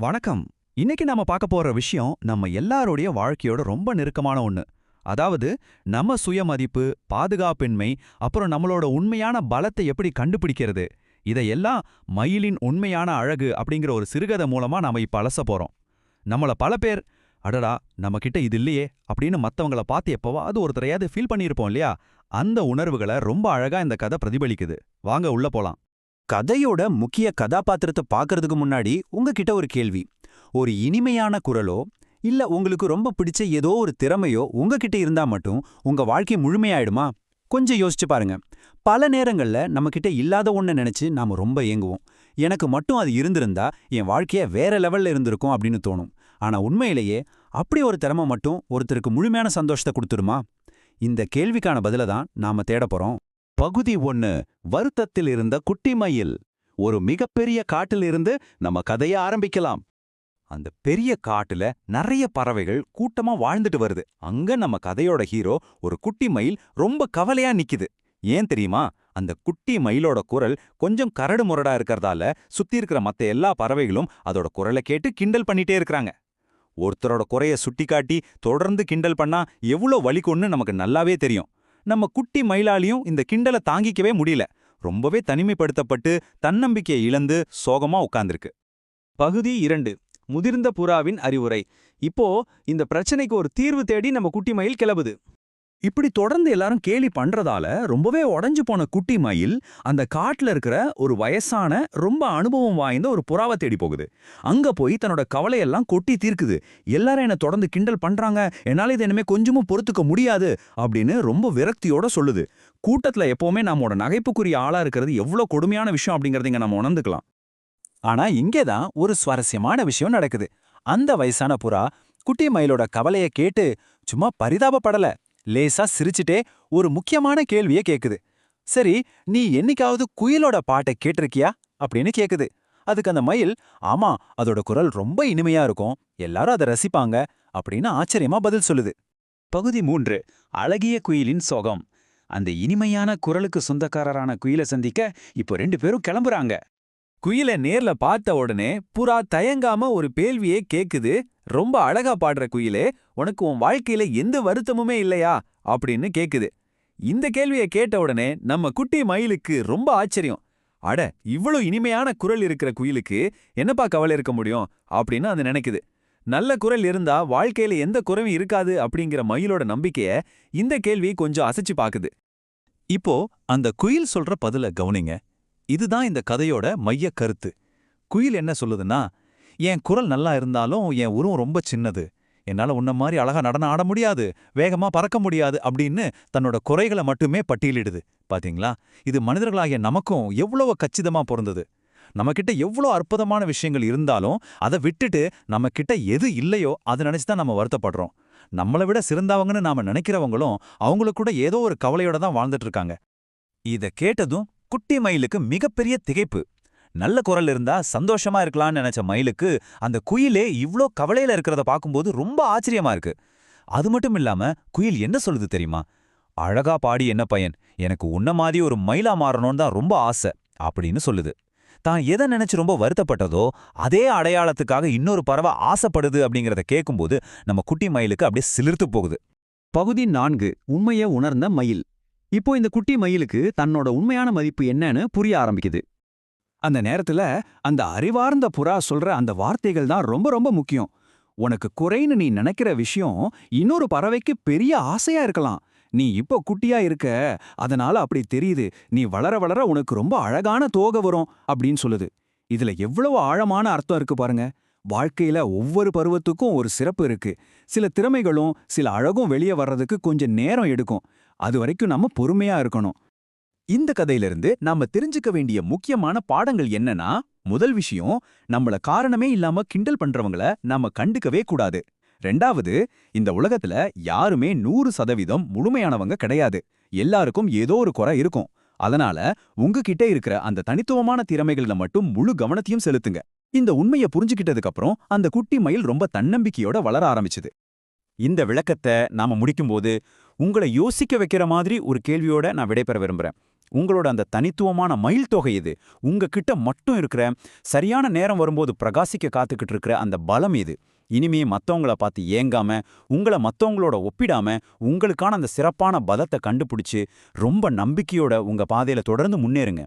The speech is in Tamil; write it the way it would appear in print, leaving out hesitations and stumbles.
வணக்கம். இன்னைக்கு நாம பார்க்க போற விஷயம் நம்ம எல்லாருடைய வாழ்க்கையோட ரொம்ப நெருக்கமான ஒண்ணு. அதாவது நம்ம சுயமதிப்பு, பாதுகாப்பின்மை, அப்புறம் நம்மளோட உண்மையான பலத்தை எப்படி கண்டுபிடிக்கிறது. இதையெல்லாம் மயிலின் உண்மையான அழகு அப்படிங்கிற ஒரு சிறுகதை மூலமா நாம இப்ப அலச போறோம். நம்மள பல பேர், அடடா நம்ம கிட்ட இது இல்லையே அப்படின்னு மத்தவங்கள பார்த்து எப்பவாவது ஒருத்தரையாவது ஃபீல் பண்ணியிருப்போம் இல்லையா? அந்த உணர்வுகளை ரொம்ப அழகா இந்த கதை பிரதிபலிக்குது. வாங்க உள்ள போலாம். கதையோட முக்கிய கதாபாத்திரத்தை பார்க்கறதுக்கு முன்னாடி உங்ககிட்ட ஒரு கேள்வி. ஒரு இனிமையான குரலோ இல்ல உங்களுக்கு ரொம்ப பிடிச்ச ஏதோ ஒரு திறமையோ உங்ககிட்ட இருந்தா மட்டும் உங்க வாழ்க்கை முழுமையாயிடுமா? கொஞ்சம் யோசிச்சு பாருங்க. பல நேரங்கள்ல நம்மகிட்ட இல்லாத ஒண்ண நினைச்சு நாம ரொம்ப ஏங்குவோம். எனக்கு மட்டும் அது இருந்திருந்தா என் வாழ்க்கைய வேற லெவல்ல இருந்திருக்கும் அப்படின்னு தோணும். ஆனா உண்மையிலேயே அப்படி ஒரு திறமை மட்டும் ஒருத்தருக்கு முழுமையான சந்தோஷத்தை கொடுத்துருமா? இந்த கேள்விக்கான பதில தான் நாம தேட போறோம். பகுதி 1. வருத்தத்தில் இருந்த குட்டி மயில். ஒரு மிகப்பெரிய காட்டிலிருந்து நம்ம கதைய ஆரம்பிக்கலாம். அந்த பெரிய காட்டுல நிறைய பறவைகள் கூட்டமா வாழ்ந்துட்டு வருது. அங்க நம்ம கதையோட ஹீரோ ஒரு குட்டி மயில் ரொம்ப கவலையா நிக்குது. ஏன் தெரியுமா? அந்த குட்டி மயிலோட குரல் கொஞ்சம் கரடு முரடா இருக்கறதால சுத்தி இருக்கிற மத்த எல்லா பறவைகளும் அதோட குரலை கேட்டு கிண்டல் பண்ணிட்டே இருக்காங்க. ஒருத்தரோட குறைய சுட்டிக்காட்டி தொடர்ந்து கிண்டல் பண்ணா எவ்வளோ வலிக்கும்னு நமக்கு நல்லாவே தெரியும். நம்ம குட்டி மயிலாலையும் இந்த கிண்டலை தாங்கிக்கவே முடியல. ரொம்பவே தனிமைப்படுத்தப்பட்டு தன்னம்பிக்கையை இழந்து சோகமா உட்கார்ந்திருக்கு. பகுதி 2. முதிர்ந்த புறாவின் அறிவுரை. இப்போ இந்த பிரச்சனைக்கு ஒரு தீர்வு தேடி நம்ம குட்டி மயில் கிளம்புது. இப்படி தொடர்ந்து எல்லாரும் கேலி பண்றதால ரொம்பவே உடைஞ்சு போன குட்டி மயில் அந்த காட்டுல இருக்கிற ஒரு வயசான ரொம்ப அனுபவம் வாய்ந்த ஒரு புறாவை தேடி போகுது. அங்க போய் தன்னோட கவலையெல்லாம் கொட்டி தீர்க்குது. எல்லாரும் என்ன தொடர்ந்து கிண்டல் பண்றாங்க, என்னால இதை இனிமே கொஞ்சமும் பொறுத்துக்க முடியாது அப்படின்னு ரொம்ப விரக்தியோட சொல்லுது. கூட்டத்துல எப்பவுமே நம்மோட நகைப்புக்குரிய ஆளா இருக்கிறது எவ்வளவு கொடுமையான விஷயம் அப்படிங்கறத இங்க நம்ம உணர்ந்துக்கலாம். ஆனா இங்கேதான் ஒரு சுவாரஸ்யமான விஷயம் நடக்குது. அந்த வயசான புறா குட்டி மயிலோட கவலைய கேட்டு சும்மா பரிதாபப்படல. லேசா சிரிச்சுட்டே ஒரு முக்கியமான கேள்விய கேக்குது. சரி, நீ என்னைக்காவது குயிலோட பாட்டை கேட்டிருக்கியா அப்படின்னு கேக்குது. அதுக்கு அந்த மயில், ஆமா, அதோட குரல் ரொம்ப இனிமையா இருக்கும், எல்லாரும் அதை ரசிப்பாங்க அப்படின்னு ஆச்சரியமா பதில் சொல்லுது. பகுதி 3. அழகிய குயிலின் சோகம். அந்த இனிமையான குரலுக்கு சொந்தக்காரரான குயிலை சந்திக்க இப்போ 2 பேரும் கிளம்புறாங்க. குயிலை நேர்ல பார்த்த உடனே புறா தயங்காம ஒரு கேள்வியே கேக்குது. ரொம்ப அழகா பாடுற குயிலே, உனக்கு உன் வாழ்க்கையில எந்த வருத்தமுமே இல்லையா அப்படின்னு கேக்குது. இந்த கேள்வியை கேட்ட உடனே நம்ம குட்டி மயிலுக்கு ரொம்ப ஆச்சரியம். அட, இவ்வளவு இனிமையான குரல் இருக்கிற குயிலுக்கு என்னப்பா கவலை இருக்க முடியும் அப்படின்னு அது நினைக்குது. நல்ல குரல் இருந்தா வாழ்க்கையில எந்த குறைவும் இருக்காது அப்படிங்கிற மயிலோட நம்பிக்கைய இந்த கேள்வி கொஞ்சம் அசைச்சு பாக்குது. இப்போ அந்த குயில் சொல்ற பதில கவனிங்க. இதுதான் இந்த கதையோட மைய கருத்து. குயில் என்ன சொல்லுதுன்னா, என் குரல் நல்லா இருந்தாலும் என் உருவம் ரொம்ப சின்னது, என்னால உன்ன மாதிரி அழகா நடனம் ஆட முடியாது, வேகமா பறக்க முடியாது அப்படின்னு தன்னோட குறைகளை மட்டுமே பட்டியலிடுது. பாத்தீங்களா? இது மனிதர்களாகிய நமக்கும் எவ்வளவு கச்சிதமா பொருந்தது. நம்மகிட்ட எவ்வளோ அற்புதமான விஷயங்கள் இருந்தாலும் அதை விட்டுட்டு நம்மகிட்ட எது இல்லையோ அதை நினைச்சுதான் நம்ம வருத்தப்படுறோம். நம்மளை விட சிறந்தவங்கன்னு நாம நினைக்கிறவங்களும் அவங்களுக்கு கூட ஏதோ ஒரு கவலையோட தான் வாழ்ந்துட்டு இருக்காங்க. இத கேட்டதும் குட்டி மயிலுக்கு மிகப்பெரிய திகைப்பு. நல்ல குரல் இருந்தா சந்தோஷமா இருக்கலாம்னு நினைச்ச மயிலுக்கு அந்த குயிலே இவ்ளோ கவலையில இருக்கிறத பார்க்கும்போது ரொம்ப ஆச்சரியமா இருக்கு. அது மட்டும் இல்லாம குயில் என்ன சொல்லுது தெரியுமா? அழகா பாடி என்ன பயன், எனக்கு உன்ன மாதிரி ஒரு மயிலா மாறணும்னு தான் ரொம்ப ஆசை அப்படின்னு சொல்லுது. தான் எதை நினைச்சு ரொம்ப வருத்தப்பட்டதோ அதே அடையாளத்துக்காக இன்னொரு பறவை ஆசைப்படுது அப்படிங்கிறத கேட்கும்போது நம்ம குட்டி மயிலுக்கு அப்படியே சிலிர்த்து போகுது. பகுதி 4. உண்மையை உணர்ந்த மயில். இப்போ இந்த குட்டி மயிலுக்கு தன்னோட உண்மையான மதிப்பு என்னன்னு புரிய ஆரம்பிக்குது. அந்த நேரத்துல அந்த அறிவார்ந்த புறா சொல்ற அந்த வார்த்தைகள் தான் ரொம்ப ரொம்ப முக்கியம். உனக்கு குறைன்னு நீ நினைக்கிற விஷயம் இன்னொரு பறவைக்கு பெரிய ஆசையா இருக்கலாம். நீ இப்போ குட்டியா இருக்க, அதனால அப்படி தெரியுது. நீ வளர வளர உனக்கு ரொம்ப அழகான தோகை வரும் அப்படின்னு சொல்லுது. இதுல எவ்வளவு ஆழமான அர்த்தம் இருக்கு பாருங்க. வாழ்க்கையில ஒவ்வொரு பருவத்துக்கும் ஒரு சிறப்பு இருக்கு. சில திறமைகளும் சில அழகும் வெளியே வர்றதுக்கு கொஞ்சம் நேரம் எடுக்கும். அது வரைக்கும் நம்ம பொறுமையா இருக்கணும். இந்த கதையிலிருந்து நாம தெரிஞ்சுக்க வேண்டிய முக்கியமான பாடங்கள் என்னன்னா, முதல் விஷயம், நம்மள காரணமே இல்லாம கிண்டல் பண்றவங்கள நாம கண்டுக்கவே கூடாது. 2வது, இந்த உலகத்துல யாருமே 100% முழுமையானவங்க கிடையாது. எல்லாருக்கும் ஏதோ ஒரு குறை இருக்கும். அதனால உங்ககிட்ட இருக்கிற அந்த தனித்துவமான திறமைகள்ல மட்டும் முழு கவனத்தையும் செலுத்துங்க. இந்த உண்மையை புரிஞ்சுக்கிட்டதுக்கு அப்புறம் அந்த குட்டி மயில் ரொம்ப தன்னம்பிக்கையோட வளர ஆரம்பிச்சுது. இந்த விளக்கத்தை நாம முடிக்கும்போது உங்களை யோசிக்க வைக்கிற மாதிரி ஒரு கேள்வியோட நான் விடைபெற விரும்புறேன். உங்களோட அந்த தனித்துவமான மயில் தொகை இது. உங்ககிட்ட மட்டும் இருக்கிற, சரியான நேரம் வரும்போது பிரகாசிக்க காத்துக்கிட்டு இருக்கிற அந்த பலம் இது. இனிமே மத்தவங்கள பார்த்து ஏங்காம, உங்கள மத்தவங்களோட ஒப்பிடாம, உங்களுக்கான அந்த சிறப்பான பலத்தை கண்டுபிடிச்சு ரொம்ப நம்பிக்கையோட உங்க பாதையில தொடர்ந்து முன்னேறுங்க.